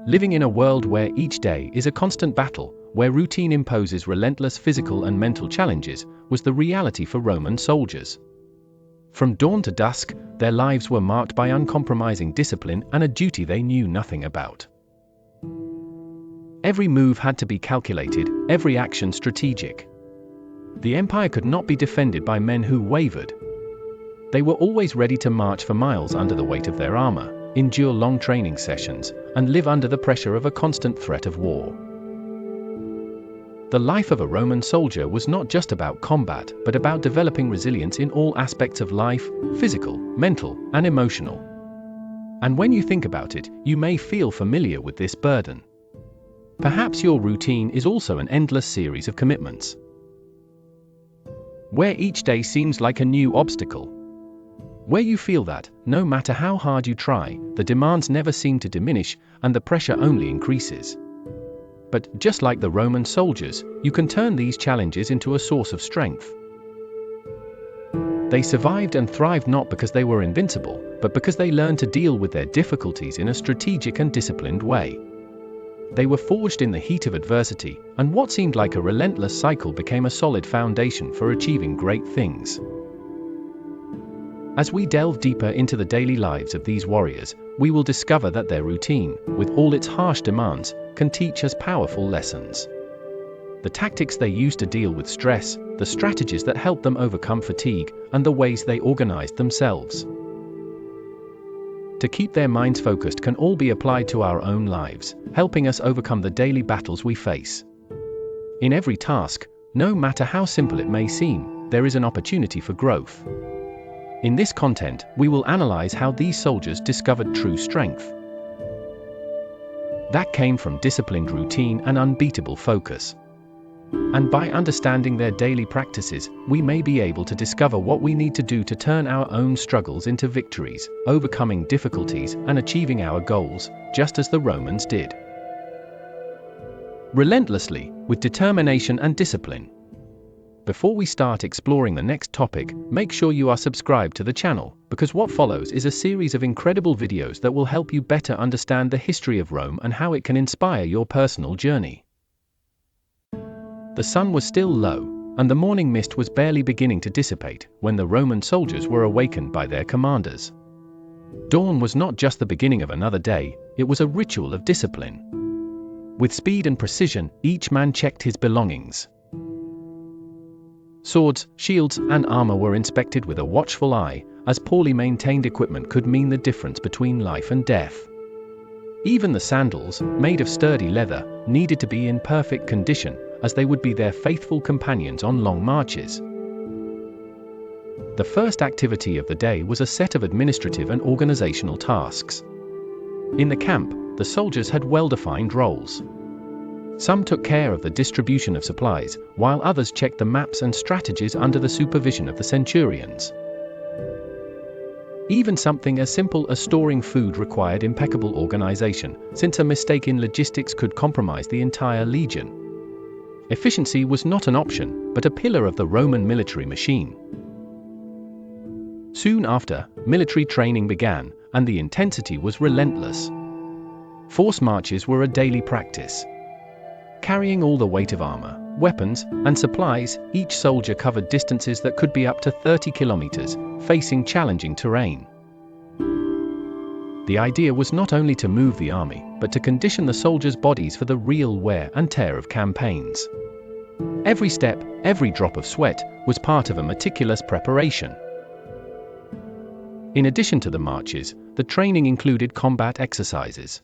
Living in a world where each day is a constant battle, where routine imposes relentless physical and mental challenges, was the reality for Roman soldiers. From dawn to dusk, their lives were marked by uncompromising discipline and a duty they knew nothing about. Every move had to be calculated, every action strategic. The empire could not be defended by men who wavered. They were always ready to march for miles under the weight of their armor, endure long training sessions, and live under the pressure of a constant threat of war. The life of a Roman soldier was not just about combat, but about developing resilience in all aspects of life, physical, mental, and emotional. And when you think about it, you may feel familiar with this burden. Perhaps your routine is also an endless series of commitments, where each day seems like a new obstacle. Where you feel that, no matter how hard you try, the demands never seem to diminish, and the pressure only increases. But just like the Roman soldiers, you can turn these challenges into a source of strength. They survived and thrived not because they were invincible, but because they learned to deal with their difficulties in a strategic and disciplined way. They were forged in the heat of adversity, and what seemed like a relentless cycle became a solid foundation for achieving great things. As we delve deeper into the daily lives of these warriors, we will discover that their routine, with all its harsh demands, can teach us powerful lessons. The tactics they used to deal with stress, the strategies that helped them overcome fatigue, and the ways they organized themselves to keep their minds focused can all be applied to our own lives, helping us overcome the daily battles we face. In every task, no matter how simple it may seem, there is an opportunity for growth. In this content, we will analyze how these soldiers discovered true strength that came from disciplined routine and unbeatable focus. And by understanding their daily practices, we may be able to discover what we need to do to turn our own struggles into victories, overcoming difficulties and achieving our goals, just as the Romans did. Relentlessly, with determination and discipline. Before we start exploring the next topic, make sure you are subscribed to the channel, because what follows is a series of incredible videos that will help you better understand the history of Rome and how it can inspire your personal journey. The sun was still low, and the morning mist was barely beginning to dissipate when the Roman soldiers were awakened by their commanders. Dawn was not just the beginning of another day, it was a ritual of discipline. With speed and precision, each man checked his belongings. Swords, shields, and armor were inspected with a watchful eye, as poorly maintained equipment could mean the difference between life and death. Even the sandals, made of sturdy leather, needed to be in perfect condition, as they would be their faithful companions on long marches. The first activity of the day was a set of administrative and organizational tasks. In the camp, the soldiers had well-defined roles. Some took care of the distribution of supplies, while others checked the maps and strategies under the supervision of the centurions. Even something as simple as storing food required impeccable organization, since a mistake in logistics could compromise the entire legion. Efficiency was not an option, but a pillar of the Roman military machine. Soon after, military training began, and the intensity was relentless. Force marches were a daily practice. Carrying all the weight of armor, weapons, and supplies, each soldier covered distances that could be up to 30 kilometers, facing challenging terrain. The idea was not only to move the army, but to condition the soldiers' bodies for the real wear and tear of campaigns. Every step, every drop of sweat, was part of a meticulous preparation. In addition to the marches, the training included combat exercises.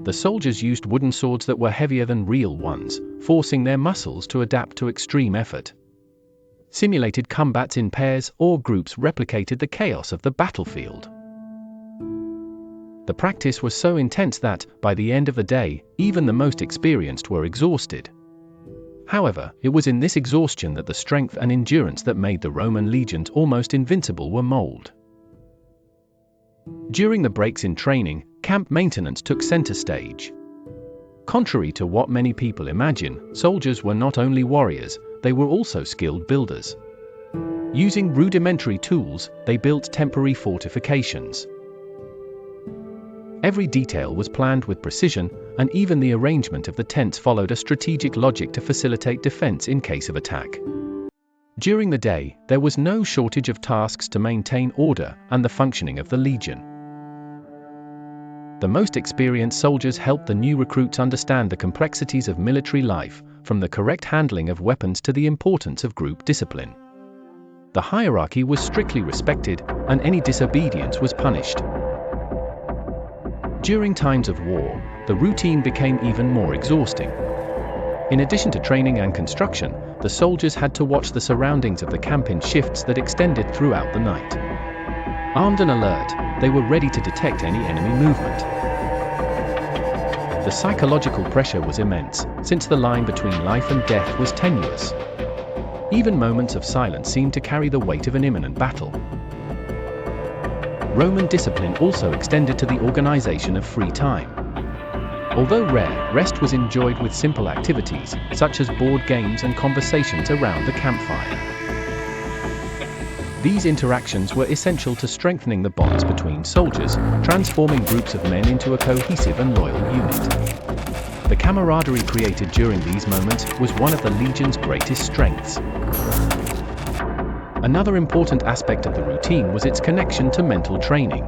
The soldiers used wooden swords that were heavier than real ones, forcing their muscles to adapt to extreme effort. Simulated combats in pairs or groups replicated the chaos of the battlefield. The practice was so intense that, by the end of the day, even the most experienced were exhausted. However, it was in this exhaustion that the strength and endurance that made the Roman legions almost invincible were molded. During the breaks in training, camp maintenance took center stage. Contrary to what many people imagine, soldiers were not only warriors, they were also skilled builders. Using rudimentary tools, they built temporary fortifications. Every detail was planned with precision, and even the arrangement of the tents followed a strategic logic to facilitate defense in case of attack. During the day, there was no shortage of tasks to maintain order and the functioning of the legion. The most experienced soldiers helped the new recruits understand the complexities of military life, from the correct handling of weapons to the importance of group discipline. The hierarchy was strictly respected, and any disobedience was punished. During times of war, the routine became even more exhausting. In addition to training and construction, the soldiers had to watch the surroundings of the camp in shifts that extended throughout the night. Armed and alert, they were ready to detect any enemy movement. The psychological pressure was immense, since the line between life and death was tenuous. Even moments of silence seemed to carry the weight of an imminent battle. Roman discipline also extended to the organization of free time. Although rare, rest was enjoyed with simple activities, such as board games and conversations around the campfire. These interactions were essential to strengthening the bonds between soldiers, transforming groups of men into a cohesive and loyal unit. The camaraderie created during these moments was one of the legion's greatest strengths. Another important aspect of the routine was its connection to mental training.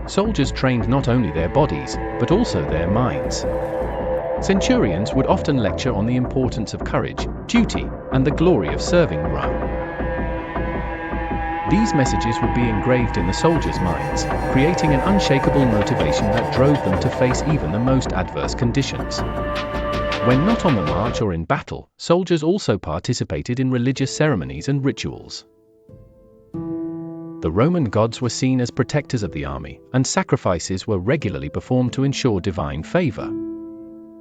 Soldiers trained not only their bodies, but also their minds. Centurions would often lecture on the importance of courage, duty, and the glory of serving Rome. These messages would be engraved in the soldiers' minds, creating an unshakable motivation that drove them to face even the most adverse conditions. When not on the march or in battle, soldiers also participated in religious ceremonies and rituals. The Roman gods were seen as protectors of the army, and sacrifices were regularly performed to ensure divine favor.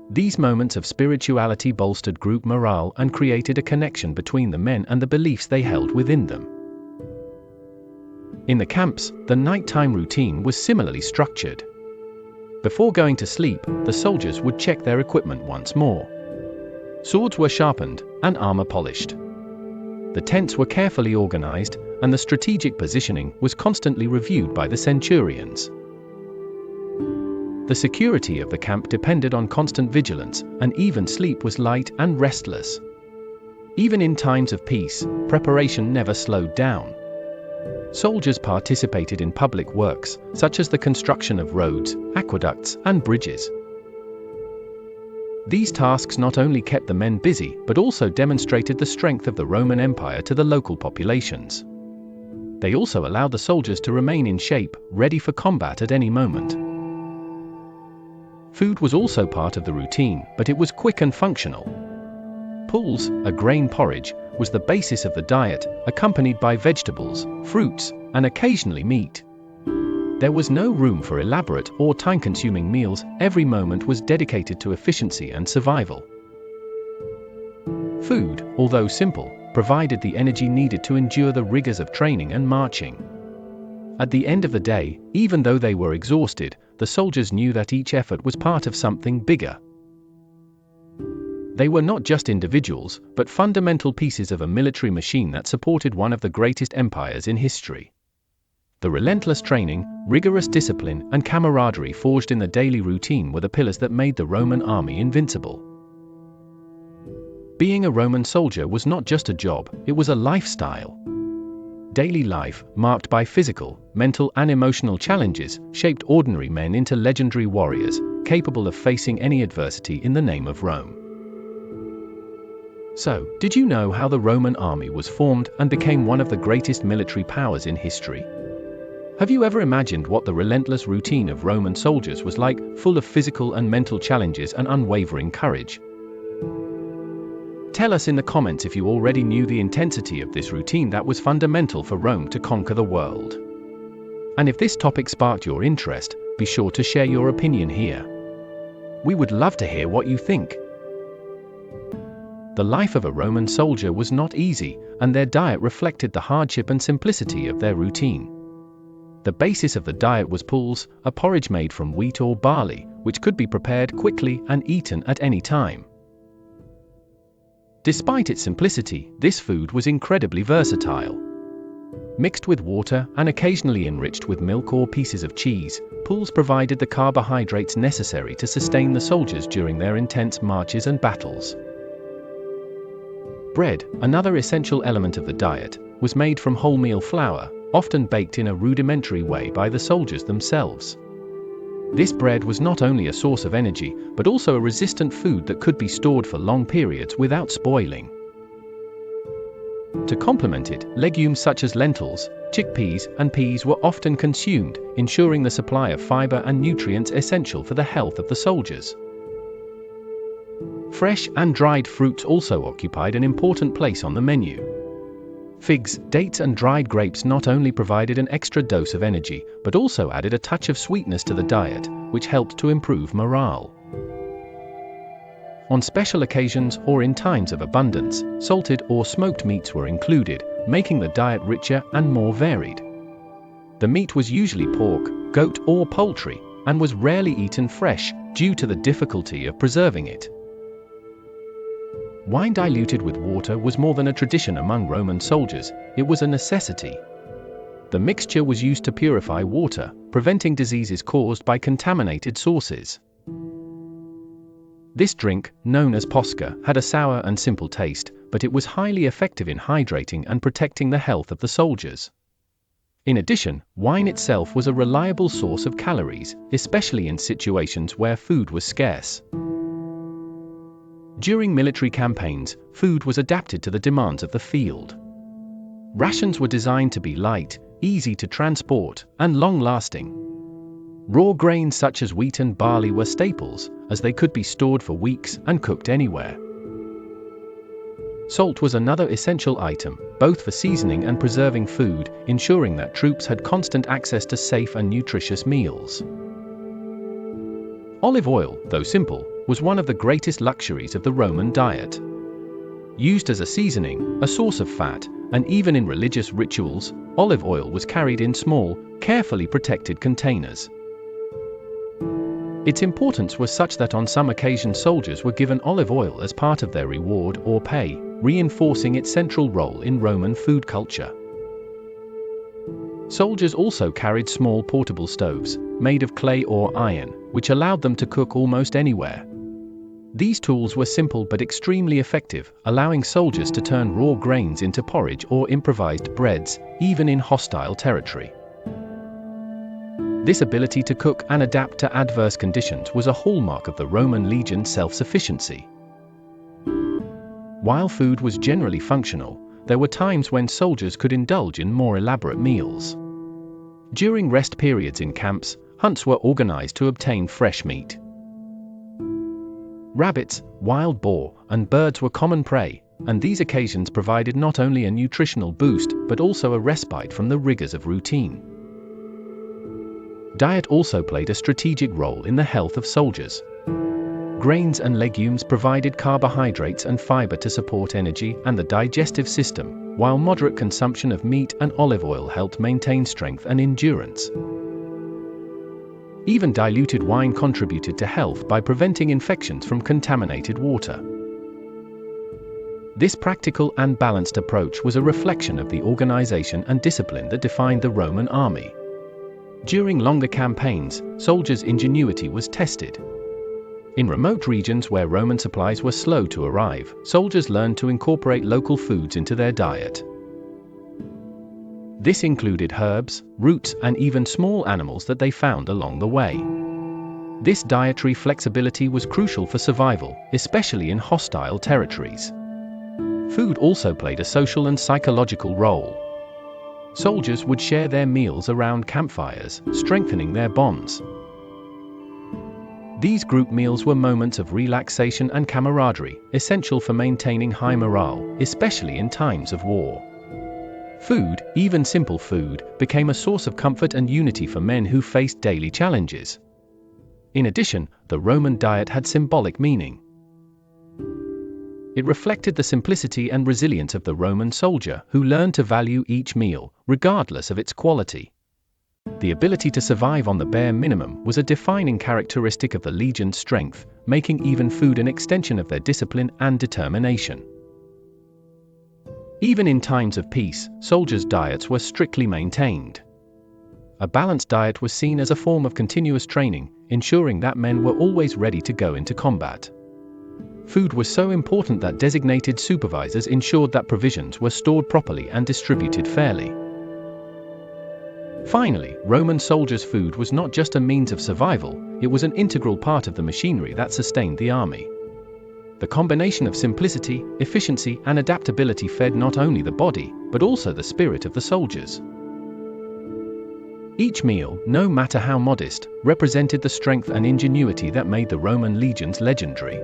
These moments of spirituality bolstered group morale and created a connection between the men and the beliefs they held within them. In the camps, the nighttime routine was similarly structured. Before going to sleep, the soldiers would check their equipment once more. Swords were sharpened, and armor polished. The tents were carefully organized, and the strategic positioning was constantly reviewed by the centurions. The security of the camp depended on constant vigilance, and even sleep was light and restless. Even in times of peace, preparation never slowed down. Soldiers participated in public works, such as the construction of roads, aqueducts, and bridges. These tasks not only kept the men busy, but also demonstrated the strength of the Roman Empire to the local populations. They also allowed the soldiers to remain in shape, ready for combat at any moment. Food was also part of the routine, but it was quick and functional. Pulse, a grain porridge, was the basis of the diet, accompanied by vegetables, fruits, and occasionally meat. There was no room for elaborate or time-consuming meals. Every moment was dedicated to efficiency and survival. Food, although simple, provided the energy needed to endure the rigors of training and marching. At the end of the day, even though they were exhausted, the soldiers knew that each effort was part of something bigger. They were not just individuals, but fundamental pieces of a military machine that supported one of the greatest empires in history. The relentless training, rigorous discipline, and camaraderie forged in the daily routine were the pillars that made the Roman army invincible. Being a Roman soldier was not just a job, it was a lifestyle. Daily life, marked by physical, mental, and emotional challenges, shaped ordinary men into legendary warriors, capable of facing any adversity in the name of Rome. So, did you know how the Roman army was formed and became one of the greatest military powers in history? Have you ever imagined what the relentless routine of Roman soldiers was like, full of physical and mental challenges and unwavering courage? Tell us in the comments if you already knew the intensity of this routine that was fundamental for Rome to conquer the world. And if this topic sparked your interest, be sure to share your opinion here. We would love to hear what you think. The life of a Roman soldier was not easy, and their diet reflected the hardship and simplicity of their routine. The basis of the diet was pulse, a porridge made from wheat or barley, which could be prepared quickly and eaten at any time. Despite its simplicity, this food was incredibly versatile. Mixed with water and occasionally enriched with milk or pieces of cheese, pools provided the carbohydrates necessary to sustain the soldiers during their intense marches and battles. Bread, another essential element of the diet, was made from wholemeal flour, often baked in a rudimentary way by the soldiers themselves. This bread was not only a source of energy, but also a resistant food that could be stored for long periods without spoiling. To complement it, legumes such as lentils, chickpeas, and peas were often consumed, ensuring the supply of fiber and nutrients essential for the health of the soldiers. Fresh and dried fruits also occupied an important place on the menu. Figs, dates, and dried grapes not only provided an extra dose of energy, but also added a touch of sweetness to the diet, which helped to improve morale. On special occasions or in times of abundance, salted or smoked meats were included, making the diet richer and more varied. The meat was usually pork, goat, or poultry, and was rarely eaten fresh, due to the difficulty of preserving it. Wine diluted with water was more than a tradition among Roman soldiers, it was a necessity. The mixture was used to purify water, preventing diseases caused by contaminated sources. This drink, known as posca, had a sour and simple taste, but it was highly effective in hydrating and protecting the health of the soldiers. In addition, wine itself was a reliable source of calories, especially in situations where food was scarce. During military campaigns, food was adapted to the demands of the field. Rations were designed to be light, easy to transport, and long-lasting. Raw grains such as wheat and barley were staples, as they could be stored for weeks and cooked anywhere. Salt was another essential item, both for seasoning and preserving food, ensuring that troops had constant access to safe and nutritious meals. Olive oil, though simple, was one of the greatest luxuries of the Roman diet. Used as a seasoning, a source of fat, and even in religious rituals, olive oil was carried in small, carefully protected containers. Its importance was such that on some occasions soldiers were given olive oil as part of their reward or pay, reinforcing its central role in Roman food culture. Soldiers also carried small portable stoves, made of clay or iron, which allowed them to cook almost anywhere. These tools were simple but extremely effective, allowing soldiers to turn raw grains into porridge or improvised breads, even in hostile territory. This ability to cook and adapt to adverse conditions was a hallmark of the Roman legion's self-sufficiency. While food was generally functional, there were times when soldiers could indulge in more elaborate meals. During rest periods in camps, hunts were organized to obtain fresh meat. Rabbits, wild boar, and birds were common prey, and these occasions provided not only a nutritional boost but also a respite from the rigors of routine. Diet also played a strategic role in the health of soldiers. Grains and legumes provided carbohydrates and fiber to support energy and the digestive system, while moderate consumption of meat and olive oil helped maintain strength and endurance. Even diluted wine contributed to health by preventing infections from contaminated water. This practical and balanced approach was a reflection of the organization and discipline that defined the Roman army. During longer campaigns, soldiers' ingenuity was tested. In remote regions where Roman supplies were slow to arrive, soldiers learned to incorporate local foods into their diet. This included herbs, roots, and even small animals that they found along the way. This dietary flexibility was crucial for survival, especially in hostile territories. Food also played a social and psychological role. Soldiers would share their meals around campfires, strengthening their bonds. These group meals were moments of relaxation and camaraderie, essential for maintaining high morale, especially in times of war. Food, even simple food, became a source of comfort and unity for men who faced daily challenges. In addition, the Roman diet had symbolic meaning. It reflected the simplicity and resilience of the Roman soldier who learned to value each meal, regardless of its quality. The ability to survive on the bare minimum was a defining characteristic of the legion's strength, making even food an extension of their discipline and determination. Even in times of peace, soldiers' diets were strictly maintained. A balanced diet was seen as a form of continuous training, ensuring that men were always ready to go into combat. Food was so important that designated supervisors ensured that provisions were stored properly and distributed fairly. Finally, Roman soldiers' food was not just a means of survival, it was an integral part of the machinery that sustained the army. The combination of simplicity, efficiency, and adaptability fed not only the body, but also the spirit of the soldiers. Each meal, no matter how modest, represented the strength and ingenuity that made the Roman legions legendary.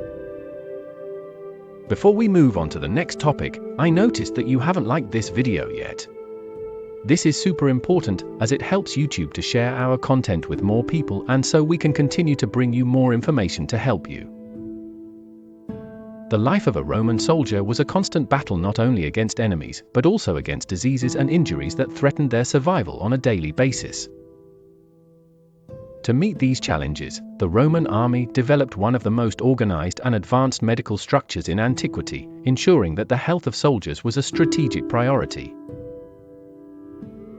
Before we move on to the next topic, I noticed that you haven't liked this video yet. This is super important, as it helps YouTube to share our content with more people, and so we can continue to bring you more information to help you. The life of a Roman soldier was a constant battle not only against enemies, but also against diseases and injuries that threatened their survival on a daily basis. To meet these challenges, the Roman army developed one of the most organized and advanced medical structures in antiquity, ensuring that the health of soldiers was a strategic priority.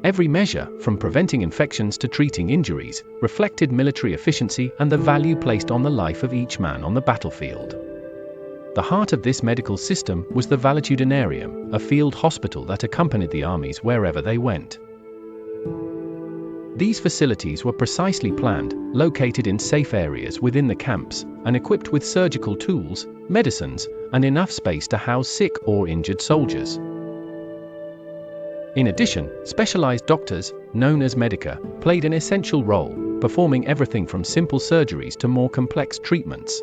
Every measure, from preventing infections to treating injuries, reflected military efficiency and the value placed on the life of each man on the battlefield. The heart of this medical system was the valetudinarium, a field hospital that accompanied the armies wherever they went. These facilities were precisely planned, located in safe areas within the camps, and equipped with surgical tools, medicines, and enough space to house sick or injured soldiers. In addition, specialized doctors, known as medica, played an essential role, performing everything from simple surgeries to more complex treatments.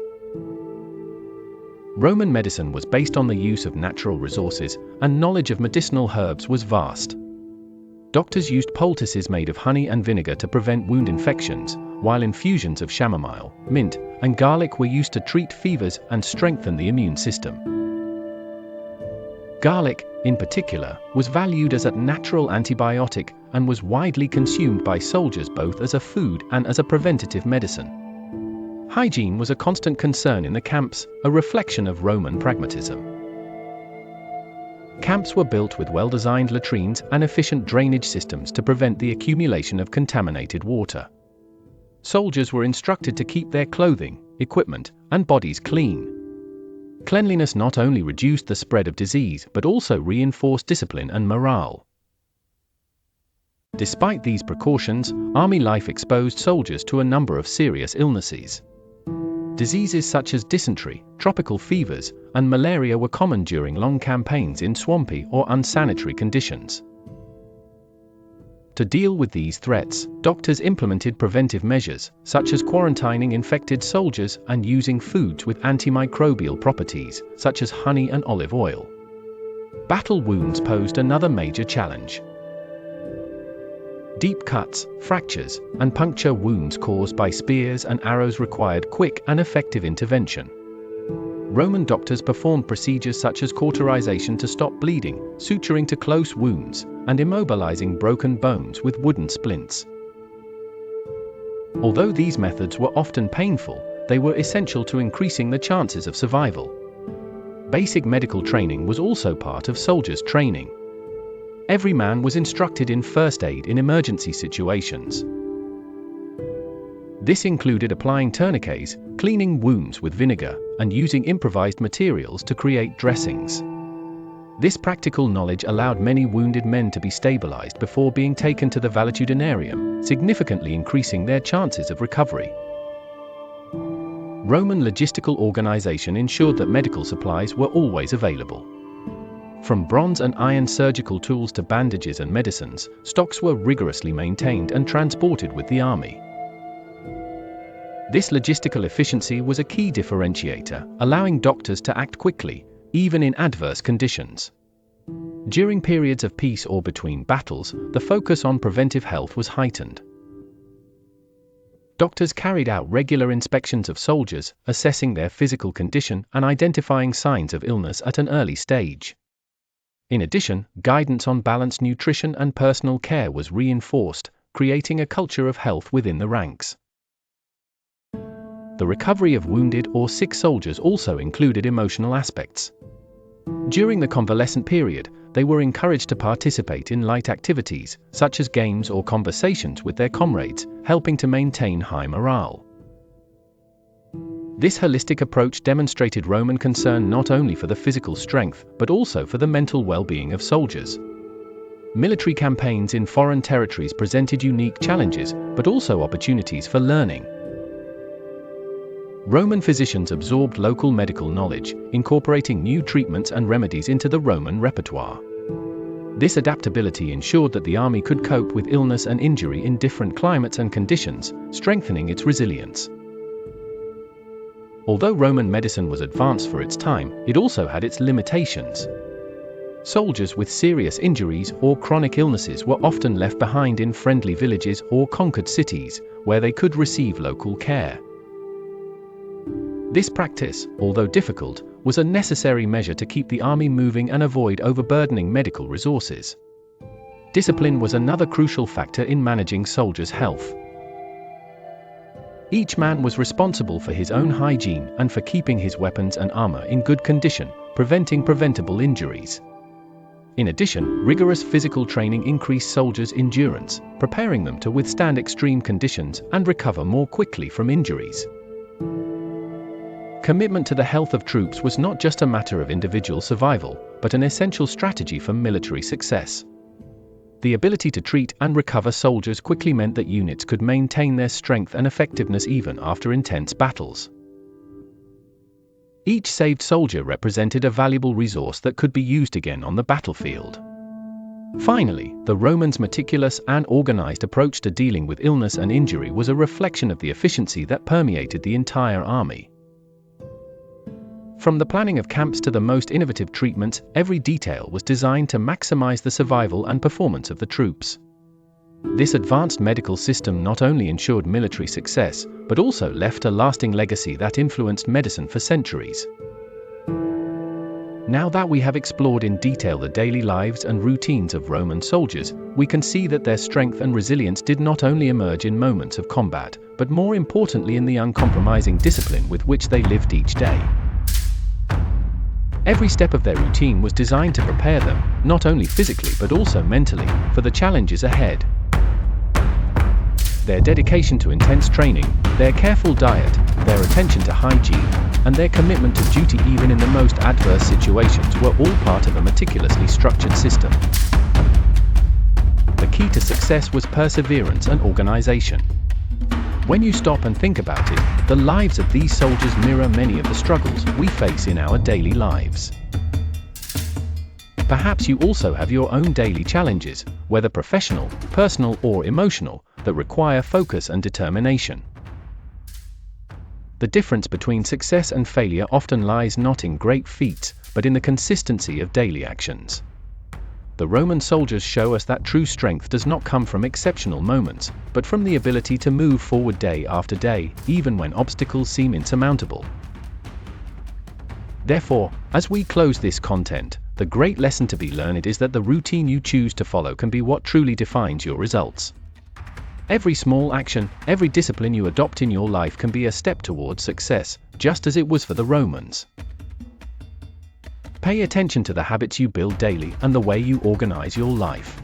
Roman medicine was based on the use of natural resources, and knowledge of medicinal herbs was vast. Doctors used poultices made of honey and vinegar to prevent wound infections, while infusions of chamomile, mint, and garlic were used to treat fevers and strengthen the immune system. Garlic, in particular, was valued as a natural antibiotic and was widely consumed by soldiers both as a food and as a preventative medicine. Hygiene was a constant concern in the camps, a reflection of Roman pragmatism. Camps were built with well-designed latrines and efficient drainage systems to prevent the accumulation of contaminated water. Soldiers were instructed to keep their clothing, equipment, and bodies clean. Cleanliness not only reduced the spread of disease but also reinforced discipline and morale. Despite these precautions, army life exposed soldiers to a number of serious illnesses. Diseases such as dysentery, tropical fevers, and malaria were common during long campaigns in swampy or unsanitary conditions. To deal with these threats, doctors implemented preventive measures, such as quarantining infected soldiers and using foods with antimicrobial properties, such as honey and olive oil. Battle wounds posed another major challenge. Deep cuts, fractures, and puncture wounds caused by spears and arrows required quick and effective intervention. Roman doctors performed procedures such as cauterization to stop bleeding, suturing to close wounds, and immobilizing broken bones with wooden splints. Although these methods were often painful, they were essential to increasing the chances of survival. Basic medical training was also part of soldiers' training. Every man was instructed in first aid in emergency situations. This included applying tourniquets, cleaning wounds with vinegar, and using improvised materials to create dressings. This practical knowledge allowed many wounded men to be stabilized before being taken to the valetudinarium, significantly increasing their chances of recovery. Roman logistical organization ensured that medical supplies were always available. From bronze and iron surgical tools to bandages and medicines, stocks were rigorously maintained and transported with the army. This logistical efficiency was a key differentiator, allowing doctors to act quickly, even in adverse conditions. During periods of peace or between battles, the focus on preventive health was heightened. Doctors carried out regular inspections of soldiers, assessing their physical condition and identifying signs of illness at an early stage. In addition, guidance on balanced nutrition and personal care was reinforced, creating a culture of health within the ranks. The recovery of wounded or sick soldiers also included emotional aspects. During the convalescent period, they were encouraged to participate in light activities, such as games or conversations with their comrades, helping to maintain high morale. This holistic approach demonstrated Roman concern not only for the physical strength, but also for the mental well-being of soldiers. Military campaigns in foreign territories presented unique challenges, but also opportunities for learning. Roman physicians absorbed local medical knowledge, incorporating new treatments and remedies into the Roman repertoire. This adaptability ensured that the army could cope with illness and injury in different climates and conditions, strengthening its resilience. Although Roman medicine was advanced for its time, it also had its limitations. Soldiers with serious injuries or chronic illnesses were often left behind in friendly villages or conquered cities, where they could receive local care. This practice, although difficult, was a necessary measure to keep the army moving and avoid overburdening medical resources. Discipline was another crucial factor in managing soldiers' health. Each man was responsible for his own hygiene and for keeping his weapons and armor in good condition, preventing preventable injuries. In addition, rigorous physical training increased soldiers' endurance, preparing them to withstand extreme conditions and recover more quickly from injuries. Commitment to the health of troops was not just a matter of individual survival, but an essential strategy for military success. The ability to treat and recover soldiers quickly meant that units could maintain their strength and effectiveness even after intense battles. Each saved soldier represented a valuable resource that could be used again on the battlefield. Finally, the Romans' meticulous and organized approach to dealing with illness and injury was a reflection of the efficiency that permeated the entire army. From the planning of camps to the most innovative treatments, every detail was designed to maximize the survival and performance of the troops. This advanced medical system not only ensured military success, but also left a lasting legacy that influenced medicine for centuries. Now that we have explored in detail the daily lives and routines of Roman soldiers, we can see that their strength and resilience did not only emerge in moments of combat, but more importantly in the uncompromising discipline with which they lived each day. Every step of their routine was designed to prepare them, not only physically but also mentally, for the challenges ahead. Their dedication to intense training, their careful diet, their attention to hygiene, and their commitment to duty even in the most adverse situations were all part of a meticulously structured system. The key to success was perseverance and organization. When you stop and think about it, the lives of these soldiers mirror many of the struggles we face in our daily lives. Perhaps you also have your own daily challenges, whether professional, personal, or emotional, that require focus and determination. The difference between success and failure often lies not in great feats, but in the consistency of daily actions. The Roman soldiers show us that true strength does not come from exceptional moments, but from the ability to move forward day after day, even when obstacles seem insurmountable. Therefore, as we close this content, the great lesson to be learned is that the routine you choose to follow can be what truly defines your results. Every small action, every discipline you adopt in your life can be a step towards success, just as it was for the Romans. Pay attention to the habits you build daily and the way you organize your life.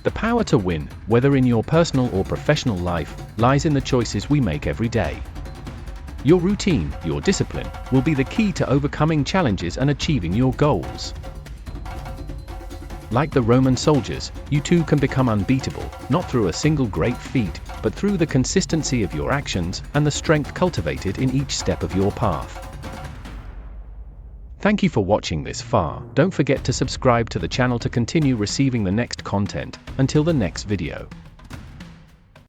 The power to win, whether in your personal or professional life, lies in the choices we make every day. Your routine, your discipline, will be the key to overcoming challenges and achieving your goals. Like the Roman soldiers, you too can become unbeatable, not through a single great feat, but through the consistency of your actions and the strength cultivated in each step of your path. Thank you for watching this far. Don't forget to subscribe to the channel to continue receiving the next content. Until the next video.